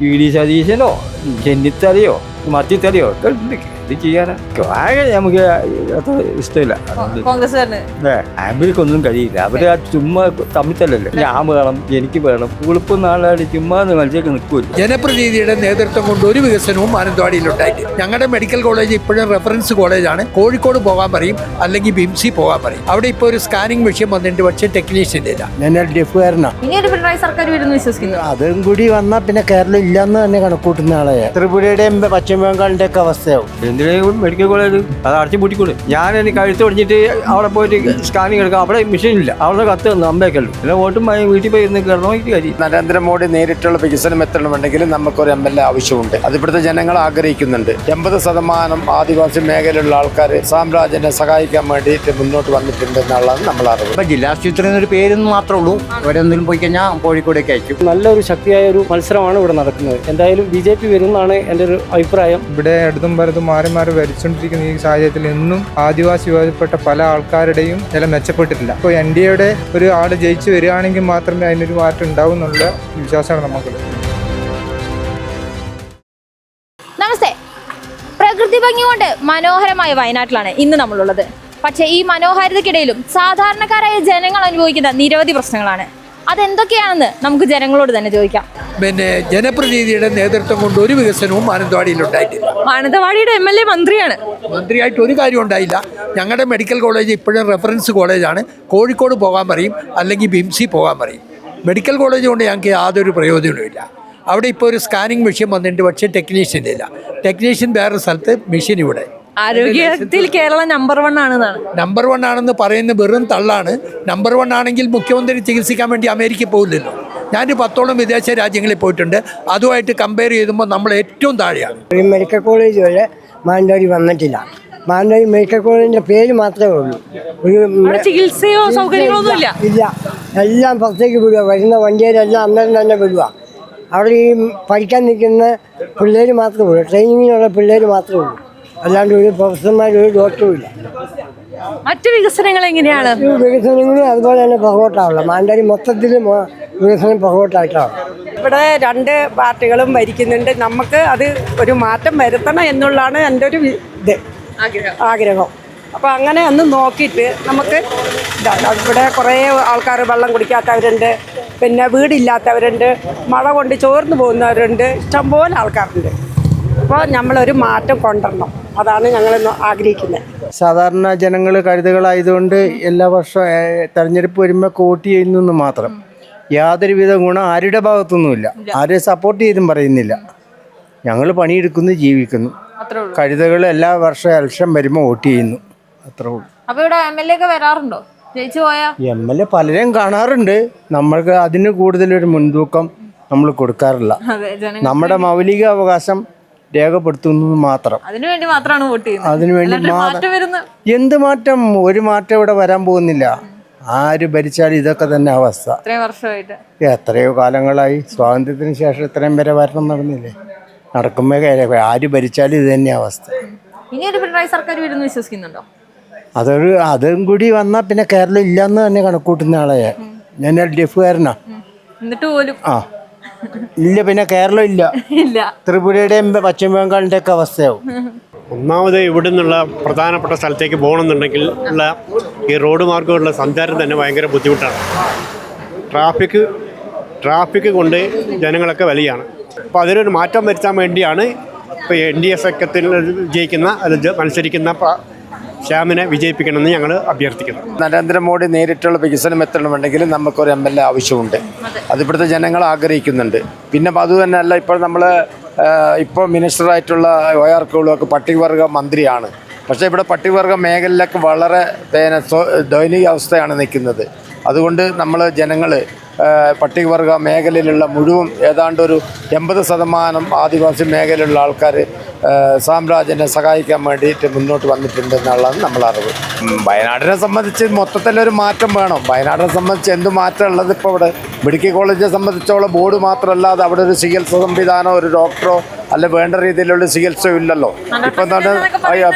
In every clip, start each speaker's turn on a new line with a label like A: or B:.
A: ED. സതീശനോ ചെന്നിത്തലയോ മത്തിത്തലയോ ഒക്കെ ഉണ്ട്. ഇത് ചെയ്യാനാ ആകെ നമുക്ക് അത്ര ഇഷ്ടമില്ല. അവർക്കൊന്നും കഴിയില്ല. അവര് ചുമ്മാ തമ്മിത്തല്ലല്ലേ, ഞാൻ വേണം എനിക്ക് വേണം ഉളുപ്പും നാളായിട്ട് ചുമ്മാ മത്സ്യമൊക്കെ നിൽക്കുമല്ലോ.
B: ജനപ്രതിനിധിയുടെ നേതൃത്വം കൊണ്ട് ഒരു വികസനവും മാനന്തവാടിയിലുണ്ടായിട്ട്. ഞങ്ങളുടെ മെഡിക്കൽ കോളേജ് ഇപ്പോഴും റെഫറൻസ് കോളേജാണ്. കോഴിക്കോട് പോകാൻ പറയും, അല്ലെങ്കിൽ ബിംസി പോകാൻ പറയും. അവിടെ ഇപ്പോൾ ഒരു സ്കാനിങ് മെഷീൻ വന്നിട്ട്, പക്ഷേ ടെക്നീഷ്യൻ ഇല്ല.
C: ഞാൻ അതും കൂടി വന്നാൽ പിന്നെ കേരളം ഇല്ലെന്ന് തന്നെ കണക്കൂട്ടുന്ന ആളെ. ത്രിപുരയുടെയും പശ്ചിമ ബംഗാളിന്റെ ഒക്കെ അവസ്ഥയാവും.
A: എന്തിനും മെഡിക്കൽ കോളേജ് അത് അടച്ചു പൂട്ടിക്കൂടെ. ഞാൻ എനിക്ക് കഴുത്ത് ഒടിഞ്ഞിട്ട് അവിടെ പോയിട്ട് സ്കാനിങ് എടുക്കാം. അവിടെ മെഷീൻ ഇല്ല. അവിടെ കത്ത് തന്നു അമ്പേക്കല്ലോ. പിന്നെ വോട്ടും വീട്ടിൽ പോയി ഇരുന്ന് കിടന്നോക്കി കാര്യം.
D: നരേന്ദ്രമോദി നേരിട്ടുള്ള വികസനം എത്തണമെങ്കിൽ നമുക്കൊരു MLA ആവശ്യമുണ്ട്. അത് ഇവിടുത്തെ ജനങ്ങൾ ആഗ്രഹിക്കുന്നുണ്ട്. 80% ആദിവാസി മേഖലയിലുള്ള ആൾക്കാർ സാമ്രാജ്യനെ സഹായിക്കാൻ വേണ്ടിയിട്ട് മുന്നോട്ട് വന്നിട്ടുണ്ട് എന്നുള്ളതാണ് നമ്മൾ അറിവ്.
C: ഇപ്പൊ ജില്ലാശുപത്രി എന്നൊരു പേരെന്ന് മാത്രമേ ഉള്ളൂ. ഇവിടെ എന്തെങ്കിലും പോയി കഴിഞ്ഞാൽ കോഴിക്കോടേക്ക് അയക്കും.
E: നല്ലൊരു ശക്തിയായ ഒരു മത്സരമാണ് ഇവിടെ നടക്കുന്നത്. എന്തായാലും BJP വരുന്നതാണ് എൻ്റെ ഒരു അഭിപ്രായം.
F: ഇവിടെ ഇടതും വലതും മാറി മാറി ഭരിച്ചുകൊണ്ടിരിക്കുന്ന ഈ സാഹചര്യത്തിൽ ഇന്നും ആദിവാസി വിഭാഗത്തിൽപ്പെട്ട പല ആൾക്കാരുടെയും നില മെച്ചപ്പെട്ടിട്ടില്ല. ഇപ്പോൾ NDAയുടെ ഒരു ആൾ ജയിച്ചു വരികയാണെങ്കിൽ മാത്രമേ അതിനൊരു മാറ്റം ഉണ്ടാവും എന്നുള്ള വിശ്വാസമാണ് നമുക്കുള്ളത്.
G: നമസ്തേ. പ്രകൃതി ഭംഗി കൊണ്ട് മനോഹരമായ വയനാട്ടിലാണ് ഇന്ന് നമ്മളുള്ളത്. പക്ഷേ ഈ മനോഹാരിതയ്ക്കിടയിലും സാധാരണക്കാരായ ജനങ്ങൾ അനുഭവിക്കുന്ന നിരവധി പ്രശ്നങ്ങളാണ്. അതെന്തൊക്കെയാണെന്ന് നമുക്ക് ജനങ്ങളോട് തന്നെ ചോദിക്കാം.
B: പിന്നെ ജനപ്രതിനിധിയുടെ നേതൃത്വം കൊണ്ട് ഒരു വികസനവും മാനന്തവാടിയിലുണ്ടായിട്ടില്ല.
G: മാനന്തവാടിയുടെ MLA
B: മന്ത്രിയായിട്ട് ഒരു കാര്യം ഉണ്ടായില്ല. ഞങ്ങളുടെ മെഡിക്കൽ കോളേജ് ഇപ്പോഴും റെഫറൻസ് കോളേജാണ്. കോഴിക്കോട് പോകാൻ പറയും, അല്ലെങ്കിൽ ബിംസി പോകാൻ പറയും. മെഡിക്കൽ കോളേജ് കൊണ്ട് ഞങ്ങൾക്ക് യാതൊരു പ്രയോജനവുമില്ല. അവിടെ ഇപ്പോൾ ഒരു സ്കാനിങ് മെഷീൻ വന്നിട്ട്, പക്ഷേ ടെക്നീഷ്യൻ ഇല്ല. ടെക്നീഷ്യൻ വേറൊരു സ്ഥലത്ത്, മെഷീൻ ഇവിടെ.
G: ആരോഗ്യത്തിൽ കേരളം നമ്പർ
B: 1 ആണെന്ന് പറയുന്നത് വെറും തള്ളാണ്. നമ്പർ 1 ആണെങ്കിൽ മുഖ്യമന്ത്രി ചികിത്സിക്കാൻ വേണ്ടി അമേരിക്കയിൽ പോകില്ലല്ലോ. ഞാൻ 10ഓളം വിദേശ രാജ്യങ്ങളിൽ പോയിട്ടുണ്ട്. അതുമായിട്ട് കമ്പയർ ചെയ്യുമ്പോൾ നമ്മൾ ഏറ്റവും താഴെയാണ്.
C: ഈ മെഡിക്കൽ കോളേജ് വരെ മാനന്തവാടി വന്നിട്ടില്ല. മാനന്തവാടി മെഡിക്കൽ കോളേജിന്റെ പേര് മാത്രമേ ഉള്ളൂ. ഒരു
G: ചികിത്സയോ സൗകര്യങ്ങളൊന്നും
C: ഇല്ല. എല്ലാം പുറത്തേക്ക് വിടുക. വരുന്ന വണ്ടിയിലെല്ലാം അന്നേരം തന്നെ വിടുക. അവിടെ ഈ പഠിക്കാൻ നിൽക്കുന്ന പിള്ളേർ മാത്രമേ ഉള്ളൂ. ട്രെയിനിങ്ങിനുള്ള പിള്ളേർ മാത്രമേ ഉള്ളൂ. അല്ലാണ്ട് ഒരു പ്രൊഫസർമാരൊരു ഡോക്ടറും ഇല്ല.
G: മറ്റു വികസനങ്ങൾ എങ്ങനെയാണ്?
C: വികസനങ്ങളും അതുപോലെ തന്നെ പുറകോട്ടാവുള്ള. മാനന്തവാടി മൊത്തത്തിൽ വികസനം പുറകോട്ടായിട്ടാണ്.
H: ഇവിടെ 2 പാർട്ടികളും ഭരിക്കുന്നുണ്ട്. നമുക്ക് അത് ഒരു മാറ്റം വരുത്തണം എന്നുള്ളതാണ് എൻ്റെ ഒരു ആഗ്രഹം. അപ്പോൾ അങ്ങനെ ഒന്ന് നോക്കിയിട്ട് നമുക്ക് ഇവിടെ കുറേ ആൾക്കാർ വെള്ളം കുടിക്കാത്തവരുണ്ട്, പിന്നെ വീടില്ലാത്തവരുണ്ട്, മഴ കൊണ്ട് ചോർന്നു പോകുന്നവരുണ്ട്, ഇഷ്ടംപോലെ ആൾക്കാരുണ്ട്. അപ്പോൾ നമ്മളൊരു മാറ്റം കൊണ്ടുവരണം. അതാണ് ഞങ്ങൾ ആഗ്രഹിക്കുന്നത്.
C: സാധാരണ ജനങ്ങൾ കഴുതകളായതുകൊണ്ട് എല്ലാ വർഷവും തെരഞ്ഞെടുപ്പ് വരുമ്പോൾ വോട്ട് ചെയ്യുന്നു മാത്രം. യാതൊരുവിധ ഗുണം ആരുടെ ഭാഗത്തൊന്നുമില്ല. ആരെയും സപ്പോർട്ട് ചെയ്തും പറയുന്നില്ല. ഞങ്ങൾ പണിയെടുക്കുന്നു, ജീവിക്കുന്നു. കഴുതകൾ എല്ലാ വർഷവും ഇലക്ഷൻ വരുമ്പോൾ വോട്ട് ചെയ്യുന്നു. അത്രേ ഉള്ളൂ.
G: അപ്പോൾ ഇവിടെ MLA ഒക്കെ വരാറുണ്ടോ? ജയിച്ചു പോയാ
C: MLA പലരെയും കാണാറുണ്ട്. നമ്മൾക്ക് അതിന് കൂടുതലൊരു മുൻതൂക്കം നമ്മൾ കൊടുക്കാറില്ല. നമ്മുടെ മൗലിക അവകാശം രേഖപ്പെടുത്തുന്നത് മാത്രം.
G: അതിനുവേണ്ടി മാത്രമാണ് വോട്ട് ചെയ്യുന്നത്.
C: അതിനുവേണ്ടി എന്ത് മാറ്റം? ഒരു മാറ്റം ഇവിടെ വരാൻ പോകുന്നില്ല. ആര് ഭരിച്ചാലും ഇതൊക്കെ തന്നെ അവസ്ഥ. എത്രയോ കാലങ്ങളായി. സ്വാതന്ത്ര്യത്തിന് ശേഷം ഇത്രയും വരെ വരണം നടന്നില്ലേ? നടക്കുമ്പോൾ ആര് ഭരിച്ചാലും ഇത് തന്നെ അവസ്ഥ. അതും കൂടി വന്നാൽ പിന്നെ കേരളം ഇല്ലെന്ന് തന്നെ കണക്കൂട്ടുന്ന ആളെ. ഞാൻ LDFകാരനാ. ആ ഇല്ല, പിന്നെ കേരളം ഇല്ല. ത്രിപുരയുടെയും പശ്ചിമ ബംഗാളിന്റെ ഒക്കെ അവസ്ഥയാവും.
I: ഒന്നാമത് ഇവിടെ നിന്നുള്ള പ്രധാനപ്പെട്ട സ്ഥലത്തേക്ക് പോകണമെന്നുണ്ടെങ്കിൽ ഉള്ള ഈ റോഡ് മാർഗമുള്ള സഞ്ചാരം തന്നെ ഭയങ്കര ബുദ്ധിമുട്ടാണ്. ട്രാഫിക് കൊണ്ട് ജനങ്ങളൊക്കെ വലിയാണ്. അപ്പോൾ അതിനൊരു മാറ്റം വരുത്താൻ വേണ്ടിയാണ് ഇപ്പോൾ NDA സഖ്യത്തിൽ മത്സരിക്കുന്ന ശ്യാമിനെ വിജയിപ്പിക്കണമെന്ന് ഞങ്ങൾ അഭ്യർത്ഥിക്കുന്നു.
D: നരേന്ദ്രമോദി നേരിട്ടുള്ള വികസനം എത്തണമെങ്കിൽ നമുക്കൊരു MLA ആവശ്യമുണ്ട്. അത് ഇവിടുത്തെ ജനങ്ങൾ ആഗ്രഹിക്കുന്നുണ്ട്. പിന്നെ അതുതന്നെയല്ല, ഇപ്പോൾ മിനിസ്റ്ററായിട്ടുള്ള OR കേളുവൊക്കെ പട്ടികവർഗ മന്ത്രിയാണ്. പക്ഷേ ഇവിടെ പട്ടികവർഗ മേഖലയിലൊക്കെ വളരെ ദയനീയ അവസ്ഥയാണ് നിൽക്കുന്നത്. അതുകൊണ്ട് നമ്മൾ ജനങ്ങൾ പട്ടികവർഗ മേഖലയിലുള്ള മുഴുവൻ ഏതാണ്ട് ഒരു 80% ആദിവാസി മേഖലയിലുള്ള ആൾക്കാർ സാമ്രാജ്യനെ സഹായിക്കാൻ വേണ്ടിയിട്ട് മുന്നോട്ട് വന്നിട്ടുണ്ട് എന്നുള്ളതാണ് നമ്മൾ അറിവ്. വയനാടിനെ സംബന്ധിച്ച് മൊത്തത്തിലൊരു മാറ്റം വേണം. വയനാടിനെ സംബന്ധിച്ച് എന്ത് മാറ്റം ഉള്ളത്? ഇപ്പോൾ ഇവിടെ മെഡിക്കൽ കോളേജിനെ സംബന്ധിച്ചോളം ബോർഡ് മാത്രമല്ലാതെ അവിടെ ഒരു ചികിത്സ സംവിധാനമോ ഒരു ഡോക്ടറോ അല്ല വേണ്ട രീതിയിലുള്ള ചികിത്സയും ഇല്ലല്ലോ. ഇപ്പം തന്നെ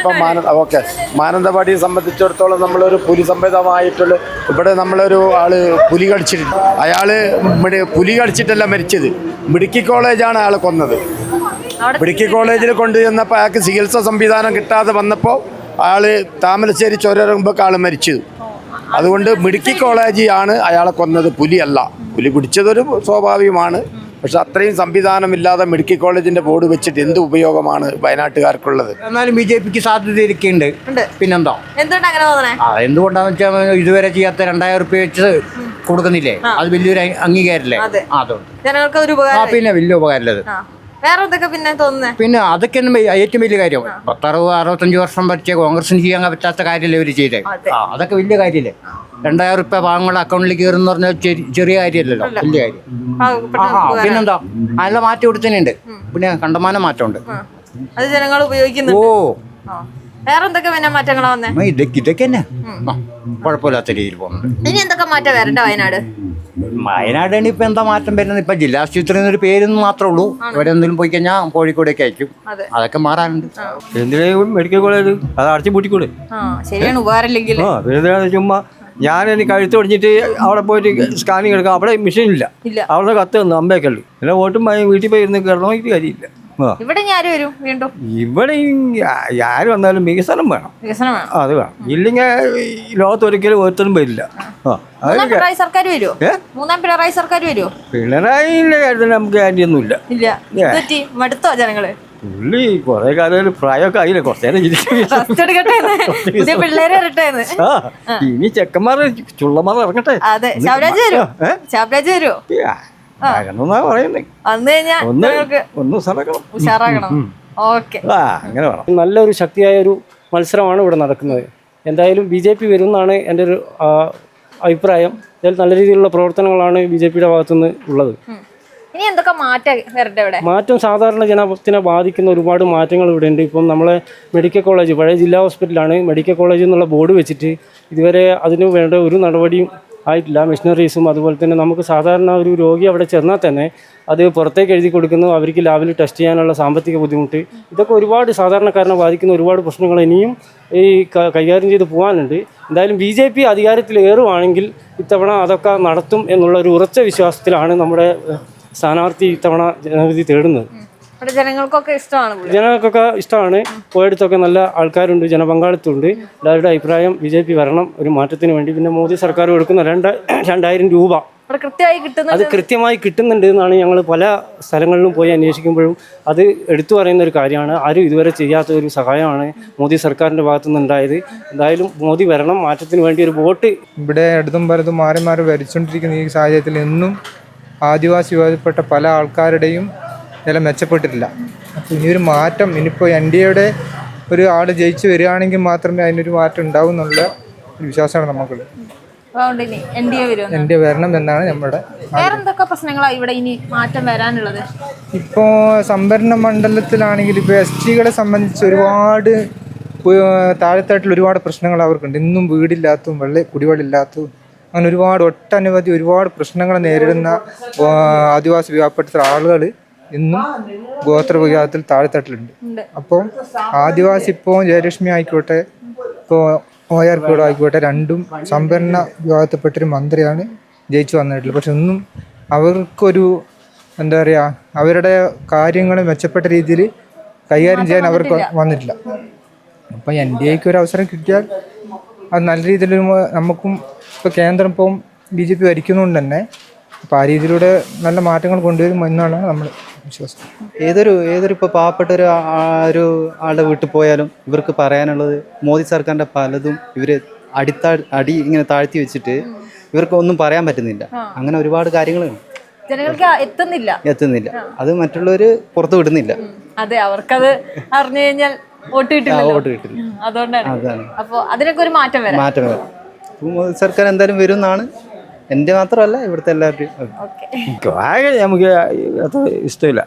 D: ഓക്കെ, മാനന്തവാടിയെ സംബന്ധിച്ചിടത്തോളം നമ്മളൊരു പുലി സംബന്ധമായിട്ടുള്ള ഇവിടെ നമ്മളൊരു ആള് പുലി കടിച്ചിട്ടുണ്ട്. അയാള് പുലി കടിച്ചിട്ടല്ല മരിച്ചത്, മെഡിക്കൽ കോളേജാണ് അയാളെ കൊന്നത്. മെഡിക്കൽ കോളേജിൽ കൊണ്ടുചെന്നപ്പോൾ അയാൾക്ക് ചികിത്സാ സംവിധാനം കിട്ടാതെ വന്നപ്പോൾ അയാൾ താമരശ്ശേരി ചുരമുമ്പോൾ ആൾ മരിച്ചു. അതുകൊണ്ട് മെഡിക്കൽ കോളേജാണ് അയാളെ കൊന്നത്, പുലിയല്ല. പുലി പിടിച്ചതൊരു സ്വാഭാവികമാണ്, പക്ഷെ അത്രയും സംവിധാനമില്ലാതെ മെഡിക്കൽ കോളേജിന്റെ ബോർഡ് വെച്ചിട്ട് എന്ത് ഉപയോഗമാണ് വയനാട്ടുകാർക്കുള്ളത്?
C: എന്നാലും BJPക്ക് സാധ്യത ഇരിക്കുന്നുണ്ട്. പിന്നെന്താ,
G: എന്തുകൊണ്ട് അങ്ങനെ തോന്നണേ?
C: എന്തുകൊണ്ടാന്ന് വെച്ചാൽ ഇതുവരെ ചെയ്യാത്ത 2000 രൂപ വെച്ച് കൊടുക്കുന്നില്ലേ, അത് വലിയൊരു അംഗീകാരല്ലേ. അതുകൊണ്ട്
G: ജനങ്ങൾക്ക് ഒരു ഉപകാരം.
C: പിന്നെ വലിയ ഉപകാരമല്ലത്.
G: വേറെ എന്തൊക്കെ പിന്നെ തോന്നുന്നത്?
C: പിന്നെ അതൊക്കെ ഏറ്റവും വലിയ കാര്യം. 60-65 വർഷം ഭരിച്ച കോൺഗ്രസിന് ചെയ്യാൻ പറ്റാത്ത കാര്യമല്ലേ ഇവർ ചെയ്തേ. അതൊക്കെ വലിയ കാര്യമല്ലേ. 2000 രൂപ പാവങ്ങളുടെ അക്കൗണ്ടിൽ കയറുന്ന പറഞ്ഞാൽ ചെറിയ കാര്യമല്ലല്ലോ, വലിയ കാര്യം. പിന്നെന്താ, നല്ല മാറ്റം കൊടുത്തന്നെയുണ്ട്. പിന്നെ കണ്ടമാനം മാറ്റമുണ്ട്.
G: അത് ജനങ്ങൾ ഉപയോഗിക്കുന്നുണ്ട്. വേറെ എന്തൊക്കെ പിന്നെ മാറ്റങ്ങളാ വന്നേ?
C: ഇതൊക്കെ തന്നെ കുഴപ്പമില്ലാത്ത രീതിയിൽ പോകുന്നുണ്ട്.
G: ഇനി എന്തൊക്കെ മാറ്റം വരണ്ട വയനാട്?
C: വയനാടാണ് ഇപ്പൊ എന്താ മാറ്റം വരുന്നത്? ഇപ്പൊ ജില്ലാ ആശുപത്രി എന്നൊരു പേരൊന്നും മാത്രമേ ഉള്ളൂ. ഇവിടെ എന്തെങ്കിലും പോയി കഴിഞ്ഞാൽ കോഴിക്കോടേക്ക് അയക്കും. അതൊക്കെ മാറാനുണ്ട്.
A: എന്തിനും മെഡിക്കൽ കോളേജ് അത് അടച്ചു പൂട്ടിക്കൂടെ?
G: ശരിയാണ്, ഉപകാരമില്ലെങ്കിൽ.
A: ചുമ്മാ ഞാനെനിക്ക് കഴുത്ത് ഒടിഞ്ഞിട്ട് അവിടെ പോയിട്ട് സ്കാനിങ് എടുക്കാം, അവിടെ മെഷീൻ ഇല്ല. അവിടെ കത്ത് തന്നു അമ്പേക്കല്ലു. പിന്നെ വോട്ടും വീട്ടിൽ പോയി ഇരുന്ന് കിടന്നോ ഇത് കാര്യമില്ല.
G: ഇവിടെ ആര് വരും വീണ്ടും?
A: ഇവിടെ ആര് വന്നാലും വികസനം വേണം. അത് വേണം, ഇല്ലെങ്കിൽ ലോകത്തൊരിക്കലും ഒരുത്തരും വരില്ല.
G: പിണറായി സർക്കാർ വരുമോ? മൂന്നാം പിണറായി സർക്കാർ വരുമോ?
A: പിണറായിന്റെ കാര്യത്തിൽ നമുക്ക് കാര്യമൊന്നുമില്ല.
G: മടുത്തോ ജനങ്ങള്?
A: പുള്ളി കുറെ കാലം പ്രായമൊക്കെ ആയില്ലേ, കുറച്ചേരം
G: പിള്ളേരെ
A: ഇനി ചെക്കന്മാർ ചുള്ളന്മാർ ഇറങ്ങട്ടെ.
G: അതെ, ശാബ്രാജ് വരുമോ? ശാബ്രാജ് വരുമോ?
E: നല്ലൊരു ശക്തിയായ ഒരു മത്സരമാണ് ഇവിടെ നടക്കുന്നത്. എന്തായാലും BJP വരുമെന്നാണ് എൻ്റെ ഒരു അഭിപ്രായം. എന്തായാലും നല്ല രീതിയിലുള്ള പ്രവർത്തനങ്ങളാണ് BJPയുടെ ഭാഗത്തുനിന്ന് ഉള്ളത്.
G: ഇനി എന്തൊക്കെ
E: മാറ്റം സാധാരണ ജനത്തിനെ ബാധിക്കുന്ന ഒരുപാട് മാറ്റങ്ങൾ ഇവിടെ ഉണ്ട്. ഇപ്പം നമ്മളെ മെഡിക്കൽ കോളേജ് പഴയ ജില്ലാ ഹോസ്പിറ്റലാണ്. മെഡിക്കൽ കോളേജ് എന്നുള്ള ബോർഡ് വെച്ചിട്ട് ഇതുവരെ അതിന് വേണ്ട ഒരു നടപടിയും ആയിട്ടില്ല. മെഷീനറീസും അതുപോലെ തന്നെ നമുക്ക് സാധാരണ ഒരു രോഗി അവിടെ ചെന്നാൽ തന്നെ അത് പുറത്തേക്ക് എഴുതി കൊടുക്കുന്നു. അവർക്ക് ലാബിൽ ടെസ്റ്റ് ചെയ്യാനുള്ള സാമ്പത്തിക ബുദ്ധിമുട്ട്, ഇതൊക്കെ ഒരുപാട് സാധാരണക്കാരനെ ബാധിക്കുന്ന ഒരുപാട് പ്രശ്നങ്ങൾ ഇനിയും ഈ കൈകാര്യം ചെയ്ത് പോകാനുണ്ട്. എന്തായാലും BJP അധികാരത്തിൽ ഏറുവാണെങ്കിൽ ഇത്തവണ അതൊക്കെ നടത്തും എന്നുള്ള ഒരു ഉറച്ച വിശ്വാസത്തിലാണ് നമ്മുടെ സ്ഥാനാർത്ഥി ഇത്തവണ ജനവിധി തേടുന്നത്.
G: ജനങ്ങൾക്കൊക്കെ
E: ഇഷ്ടമാണ്. പോയടുത്തൊക്കെ നല്ല ആൾക്കാരുണ്ട്, ജനപങ്കാളിത്തമുണ്ട്. എല്ലാവരുടെ അഭിപ്രായം BJP വരണം ഒരു മാറ്റത്തിന് വേണ്ടി. പിന്നെ മോദി സർക്കാർ കൊടുക്കുന്ന 2000 രൂപ അത് കൃത്യമായി കിട്ടുന്നുണ്ട് എന്നാണ് ഞങ്ങൾ പല സ്ഥലങ്ങളിലും പോയി അന്വേഷിക്കുമ്പോഴും അത് എടുത്തു പറയുന്ന ഒരു കാര്യമാണ്. ആരും ഇതുവരെ ചെയ്യാത്ത ഒരു സഹായമാണ് മോദി സർക്കാരിൻ്റെ ഭാഗത്തുനിന്ന് ഉണ്ടായത്. എന്തായാലും മോദി വരണം, മാറ്റത്തിന് വേണ്ടി ഒരു വോട്ട്.
F: ഇവിടെ ഇടതും വലതും മാറി മാറി ഭരിച്ചുകൊണ്ടിരിക്കുന്ന ഈ സാഹചര്യത്തിൽ എന്നും ആദിവാസി വിഭാഗത്തിൽപ്പെട്ട പല ആൾക്കാരുടെയും നില മെച്ചപ്പെട്ടിട്ടില്ല. അപ്പോൾ ഇനിയൊരു മാറ്റം, ഇനിയിപ്പോൾ NDAയുടെ ഒരു ആൾ ജയിച്ച് വരികയാണെങ്കിൽ മാത്രമേ അതിനൊരു മാറ്റം ഉണ്ടാവും എന്നുള്ള ഒരു വിശ്വാസമാണ് നമുക്കുള്ളത്. NDA വരണം എന്നാണ് നമ്മുടെ.
G: ഇവിടെ ഇനി മാറ്റം വരാനുള്ളത്
F: ഇപ്പോൾ സംവരണ മണ്ഡലത്തിലാണെങ്കിൽ ഇപ്പോൾ STകളെ സംബന്ധിച്ച് ഒരുപാട് താഴെത്തട്ടിൽ ഒരുപാട് പ്രശ്നങ്ങൾ അവർക്കുണ്ട്. ഇന്നും വീടില്ലാത്തതും കുടിവെള്ളമില്ലാത്തതും അങ്ങനെ ഒരുപാട് പ്രശ്നങ്ങൾ നേരിടുന്ന ആദിവാസി വിഭാഗപ്പെട്ട ആളുകൾ ഇന്നും ഗോത്ര വിഭാഗത്തിൽ താഴെത്തട്ടിലുണ്ട്. അപ്പോൾ ആദിവാസി ഇപ്പോൾ ജയലക്ഷ്മി ആയിക്കോട്ടെ, ഇപ്പോൾ OR കോഡ് ആയിക്കോട്ടെ, രണ്ടും സംവരണ വിഭാഗത്തിൽപ്പെട്ടൊരു മന്ത്രിയാണ് ജയിച്ചു വന്നിട്ടുള്ളത്. പക്ഷെ ഒന്നും അവർക്കൊരു എന്താ പറയുക, അവരുടെ കാര്യങ്ങൾ മെച്ചപ്പെട്ട രീതിയിൽ കൈകാര്യം ചെയ്യാൻ അവർക്ക് വന്നിട്ടില്ല. അപ്പോൾ NDAക്ക് ഒരു അവസരം കിട്ടിയാൽ അത് നല്ല രീതിയിൽ നമുക്കും ഇപ്പോൾ കേന്ദ്രം ഇപ്പം BJP ഭരിക്കുന്നതുകൊണ്ട് തന്നെ അപ്പോൾ ആ രീതിയിലൂടെ നല്ല മാറ്റങ്ങൾ കൊണ്ടുവരും എന്നാണ് നമ്മൾ വിശ്വാസം.
J: ഏതൊരു ഇപ്പോൾ പാവപ്പെട്ട ഒരു ആളുടെ വീട്ടിൽ പോയാലും ഇവർക്ക് പറയാനുള്ളത് മോദി സർക്കാരിൻ്റെ പലതും ഇവർ അടി ഇങ്ങനെ താഴ്ത്തി വെച്ചിട്ട് ഇവർക്ക് ഒന്നും പറയാൻ പറ്റുന്നില്ല. അങ്ങനെ ഒരുപാട് കാര്യങ്ങളുണ്ട്,
G: ജനങ്ങൾക്ക്
J: എത്തുന്നില്ല. അത് മറ്റുള്ളവർ പുറത്തു വിടുന്നില്ല.
G: അതെ, അവർക്കത് അറിഞ്ഞു കഴിഞ്ഞാൽ വോട്ട് കിട്ടില്ല. അതുകൊണ്ടാണ്. അപ്പോൾ അതിനൊക്കെ ഒരു മാറ്റം വരാം.
J: മോദി സർക്കാർ എന്തായാലും വരും എന്നാണ് എൻ്റെ മാത്രമല്ല ഇവിടുത്തെ എല്ലാവരുടെയും.
A: നമുക്ക് അത്ര ഇഷ്ടമില്ല.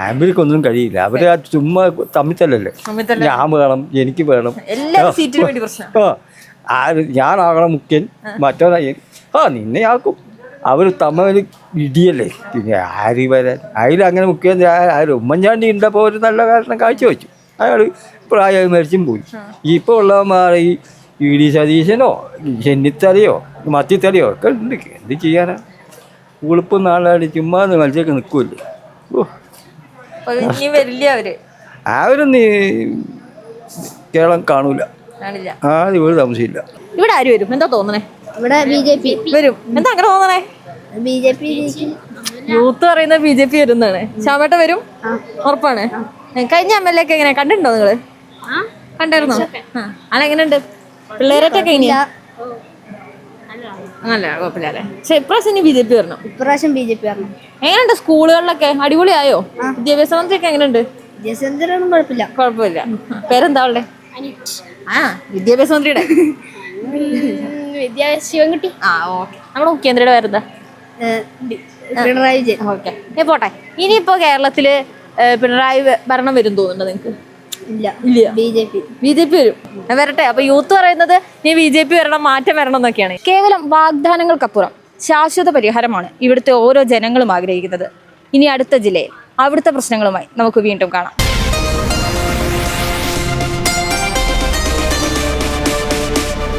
A: ആംബിലിക്കൊന്നും കഴിയില്ല. അവര് ചുമ്മാ തമ്മിത്തല്ലല്ലേ, ഞാൻ വേണം എനിക്ക് വേണം, ഞാനാകണം മുഖ്യൻ, മറ്റോ നിന്നെ ആക്കും, അവർ തമ്മിൽ ഇടിയല്ലേ, പിന്നെ ആര് വരാൻ. അതിലങ്ങനെ മുഖ്യമന്ത്രി ആര് ഉമ്മൻചാണ്ടി ഉണ്ടപ്പോൾ ഒരു നല്ല കാരണം കാഴ്ചവെച്ചു. അയാൾ പ്രായമായി മരിച്ചും പോയി. ഇപ്പോൾ ഉള്ളവന്മാർ ഈ ഇ.ഡി. സതീശനോ ചെന്നിത്തലയോ മത്തിത്തലയോ ഒക്കെ ഉണ്ട്. എന്ത് ചെയ്യാനാ? ഉളുപ്പും നാളായിട്ട് ചുമ്മാ മത്സ്യമൊക്കെ നിൽക്കുമല്ലേ. ഓ, അവരൊന്നും കേരളം കാണൂല. ആദ്യം ഒരു താമസമില്ല.
G: ഇവിടെ ആര് വരും? എന്താ തോന്നണേ?
K: ഇവിടെ BJP
G: വരും. എന്താ അങ്ങനെ തോന്നണേ?
K: BJP
G: യൂത്ത് പറയുന്ന BJP വരുന്നതാണ്. ശ്യാമേട്ട വരും, ഉറപ്പാണ്. കഴിഞ്ഞ MLA ഒക്കെ എങ്ങനെ കണ്ടിട്ടുണ്ടോ നിങ്ങള്? കണ്ടായിരുന്നോ? അല്ല എങ്ങനെയുണ്ട് പിള്ളേരൊക്കെ? ഇനിയാ അല്ല കുഴപ്പമില്ലേ. പക്ഷെ ഇപ്രാവശ്യം ഇനി BJP വരണം.
K: ഇപ്രാവശ്യം BJP വരണം.
G: എങ്ങനെയുണ്ട് സ്കൂളുകളിലൊക്കെ? അടിപൊളിയായോ? വിദ്യാഭ്യാസ മന്ത്രിയൊക്കെ എങ്ങനെയുണ്ട്?
K: ജയചന്ദ്രനൊന്നും കുഴപ്പമില്ല.
G: കുഴപ്പമില്ല. പേരെന്താ അവളുടെ? വിദ്യാഭ്യാസ മന്ത്രിയുടെ
K: വിദ്യാഭ്യാസ ശിവൻകുട്ടി.
G: ഓക്കെ. നമ്മുടെ മുഖ്യമന്ത്രിയുടെ പേരെന്താ?
K: പിണറായി വിജയൻ.
G: ഓക്കെ, പോട്ടെ. ഇനിയിപ്പോ കേരളത്തില് പിണറായി ഭരണം വരും തോന്നുന്നുണ്ടോ നിങ്ങൾക്ക്?
K: ഇല്ല.
G: BJP വരും. വരട്ടെ. അപ്പൊ യൂത്ത് പറയുന്നത് ഇനി BJP വരണം, മാറ്റം വരണം എന്നൊക്കെയാണ്. കേവലം വാഗ്ദാനങ്ങൾക്കപ്പുറം ശാശ്വത പരിഹാരമാണ് ഇവിടുത്തെ ഓരോ ജനങ്ങളും ആഗ്രഹിക്കുന്നത്. ഇനി അടുത്ത ജില്ലയിൽ അവിടുത്തെ പ്രശ്നങ്ങളുമായി നമുക്ക് വീണ്ടും കാണാം.